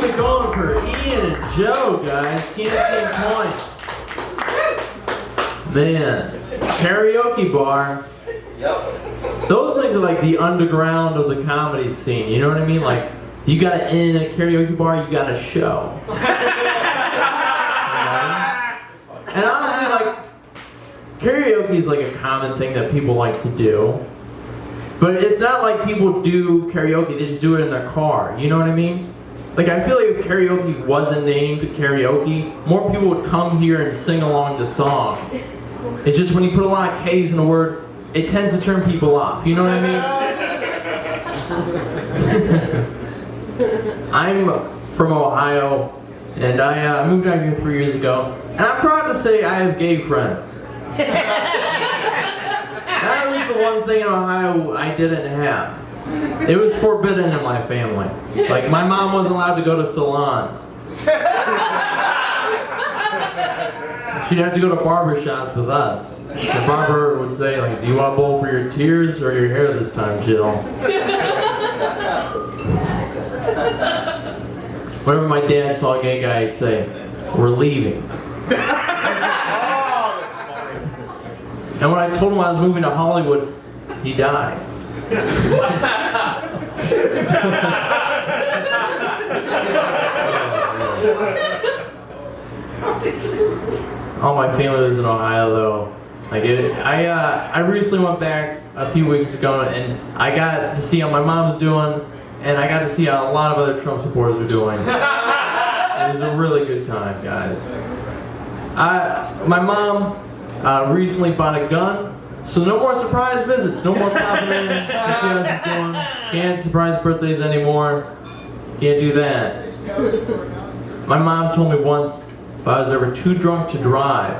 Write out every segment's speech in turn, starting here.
keep it going for Ian and Joe, guys. Canteen Points. Man, karaoke bar. Yep. Those things are like the underground of the comedy scene. You know what I mean? Like, you gotta in a karaoke bar, you got a show. And honestly, like, karaoke is like a common thing that people like to do. But it's not like people do karaoke, they just do it in their car. You know what I mean? Like, I feel like if karaoke wasn't named karaoke, more people would come here and sing along to songs. It's just when you put a lot of K's in a word, it tends to turn people off. You know what I mean? I'm from Ohio, and I moved out here 3 years ago. And I'm proud to say I have gay friends. That was the one thing in Ohio I didn't have. It was forbidden in my family. Like, my mom wasn't allowed to go to salons. She'd have to go to barbershops with us. The barber would say, like, do you want a bowl for your tears or your hair this time, Jill? Whenever my dad saw a gay guy, he'd say, we're leaving. And when I told him I was moving to Hollywood, he died. All my family lives in Ohio, though. Like I recently went back a few weeks ago, and I got to see how my mom was doing, and I got to see how a lot of other Trump supporters are doing. It was a really good time, guys. My mom recently bought a gun, so no more surprise visits, no more popping in to see how she's doing. Can't surprise birthdays anymore. Can't do that. My mom told me once, if I was ever too drunk to drive,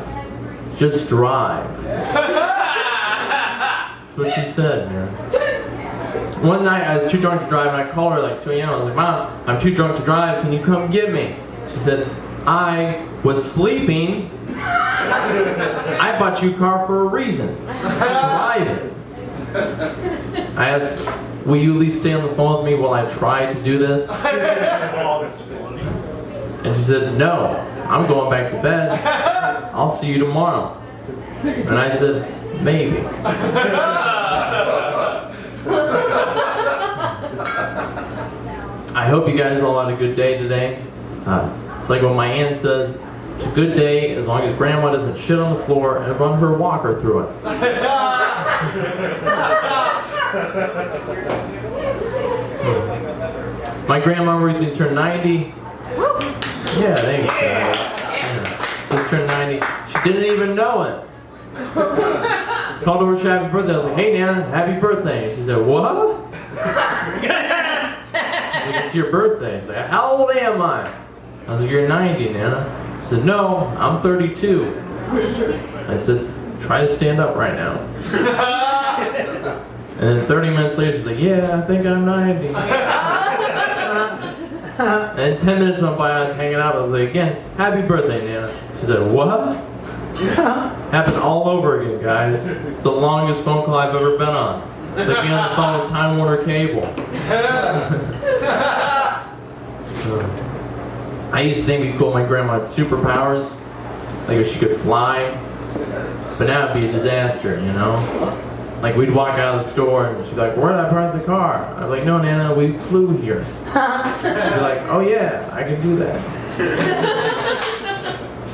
just drive. That's what she said, man. One night I was too drunk to drive, and I called her like 2 a.m. I was like, Mom, I'm too drunk to drive, can you come get me? She said, I was sleeping. I bought you a car for a reason. Drive it. I asked, will you at least stay on the phone with me while I try to do this? Oh, that's funny. And she said, no, I'm going back to bed. I'll see you tomorrow. And I said, maybe. I hope you guys all had a good day today. It's like what my aunt says, it's a good day as long as Grandma doesn't shit on the floor and run her walker through it. My grandma recently turned 90. Yeah, thanks, guys. Yeah. Just turned 90. She didn't even know it. Called over to happy birthday. I was like, hey, Nana, happy birthday. And she said, what? She's like, it's your birthday. She's like, how old am I? I was like, you're 90, Nana. She said, no, I'm 32. I said, try to stand up right now. And then 30 minutes later, she's like, yeah, I think I'm 90. And then 10 minutes went by, I was hanging out, I was like, again, happy birthday, Nana. She said, what? Happened all over again, guys. It's the longest phone call I've ever been on. It's like being on the phone with Time Warner Cable. I used to think it'd be cool my grandma had superpowers, like if she could fly, but now it'd be a disaster, you know? Like we'd walk out of the store and she'd be like, where did I park the car? I'd be like, no, Nana, we flew here. She'd be like, oh yeah, I can do that.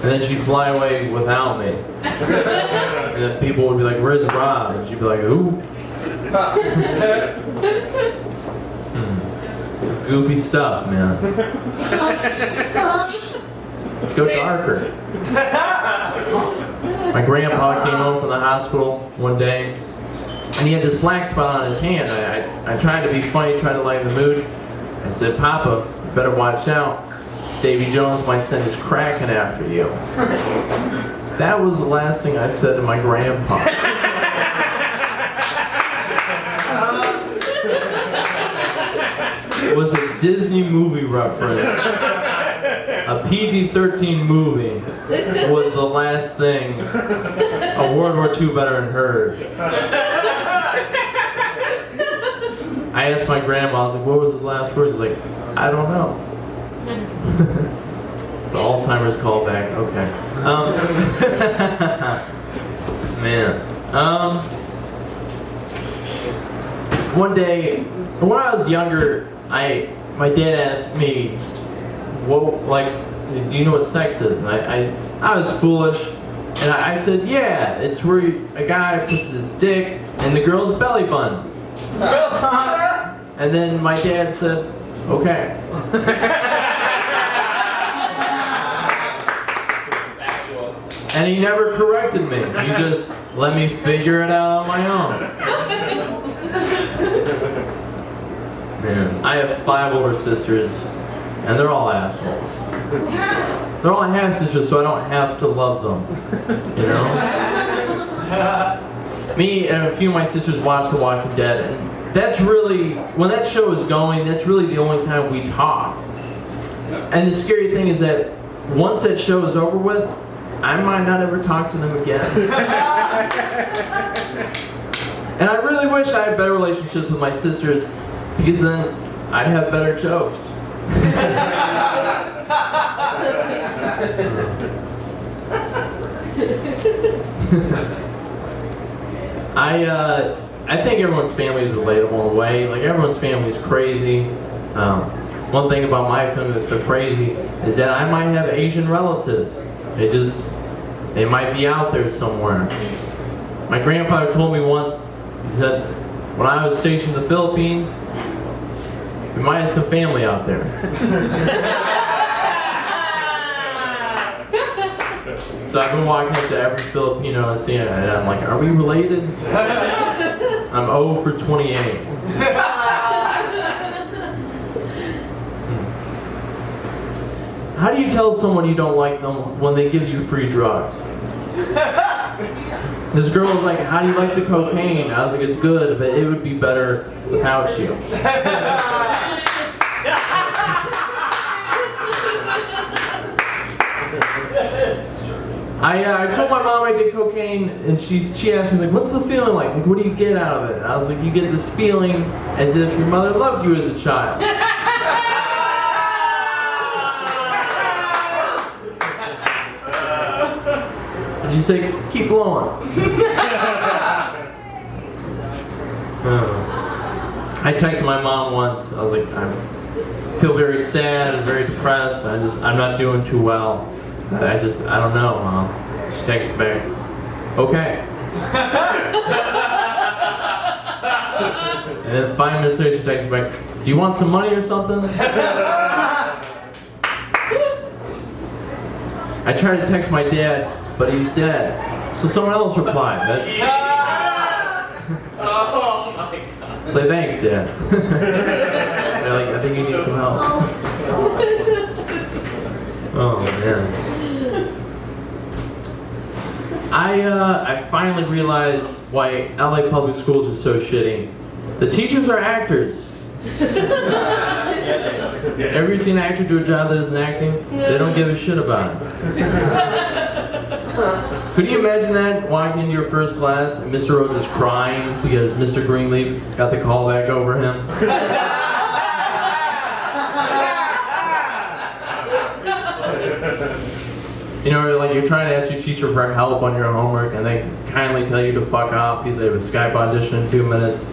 And then she'd fly away without me. And then people would be like, where's Rob? And she'd be like, who? Goofy stuff, man. Let's go darker. My grandpa came home from the hospital one day, and he had this black spot on his hand. I tried to be funny, tried to lighten the mood. I said, Papa, you better watch out. Davy Jones might send his Kraken after you. That was the last thing I said to my grandpa. It was a Disney movie reference. A PG-13 movie was the last thing a World War II veteran heard. I asked my grandma, I was like, what was his last words? She's like, I don't know. It's an Alzheimer's callback. Okay. Man. One day, when I was younger, my dad asked me, do you know what sex is? And I was foolish, and I said, yeah, it's where a guy puts his dick in the girl's belly button. And then my dad said, okay. And he never corrected me. He just let me figure it out on my own. Man, I have 5 older sisters, and they're all assholes. They're all half-sisters, so I don't have to love them. You know? Me and a few of my sisters watch The Walking Dead, and that's really, when that show is going, that's really the only time we talk. And the scary thing is that once that show is over with, I might not ever talk to them again. And I really wish I had better relationships with my sisters, because then I'd have better jokes. I think everyone's family is relatable in a way. Like, everyone's family is crazy. One thing about my family that's so crazy is that I might have Asian relatives. They might be out there somewhere. My grandfather told me once, he said, when I was stationed in the Philippines, we might have some family out there. So I've been walking up to every Filipino I see, and I'm like, are we related? I'm 0 for 28. How do you tell someone you don't like them when they give you free drugs? This girl was like, how do you like the cocaine? I was like, it's good, but it would be better without you. I told my mom I did cocaine, and she asked me, like, what's the feeling like? Like, what do you get out of it? And I was like, you get this feeling as if your mother loved you as a child. And she said, keep blowing. I texted my mom once. I was like, I feel very sad and very depressed. I'm not doing too well. I don't know, Mom. She texts back, okay. And then 5 minutes later, she texts back, do you want some money or something? I tried to text my dad, but he's dead. So someone else replied. Oh my God. Say thanks, Dad. They're like, I think you need some help. Oh man. I finally realized why LA public schools are so shitty. The teachers are actors. Ever seen an actor do a job that isn't acting? They don't give a shit about it. Could you imagine that, walking into your first class and Mr. Rhodes is crying because Mr. Greenleaf got the call back over him? You know, like, you're trying to ask your teacher for help on your homework and they kindly tell you to fuck off because they have a Skype audition in 2 minutes.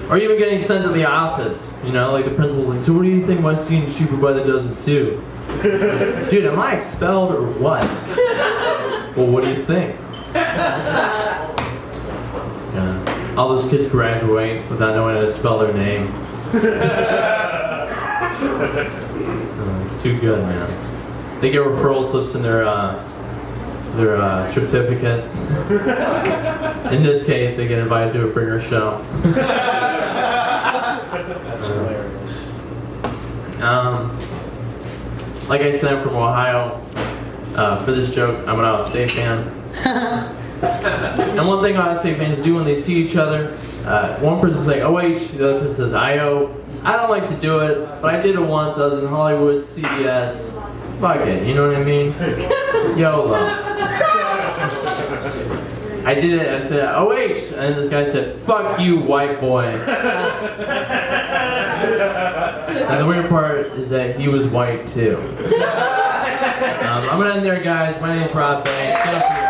Or even getting sent to the office, you know, like the principal's like, so what do you think my senior supervisor does it too? Dude, am I expelled or what? Well, what do you think? Yeah. All those kids graduate without knowing how to spell their name. It's too good, man. They get referral slips in their certificate. In this case, they get invited to a bringer show. That's hilarious. Like I said, I'm from Ohio. For this joke, I'm an Ohio State fan. And one thing Ohio State fans do when they see each other, one person says OH, the other person says IO. I don't like to do it, but I did it once. I was in Hollywood, CBS. Fuck it, you know what I mean? YOLO. I did it, I said OH, and this guy said, fuck you, white boy. And the weird part is that he was white too. I'm gonna end there, guys. My name's Rob Banks. Get up here.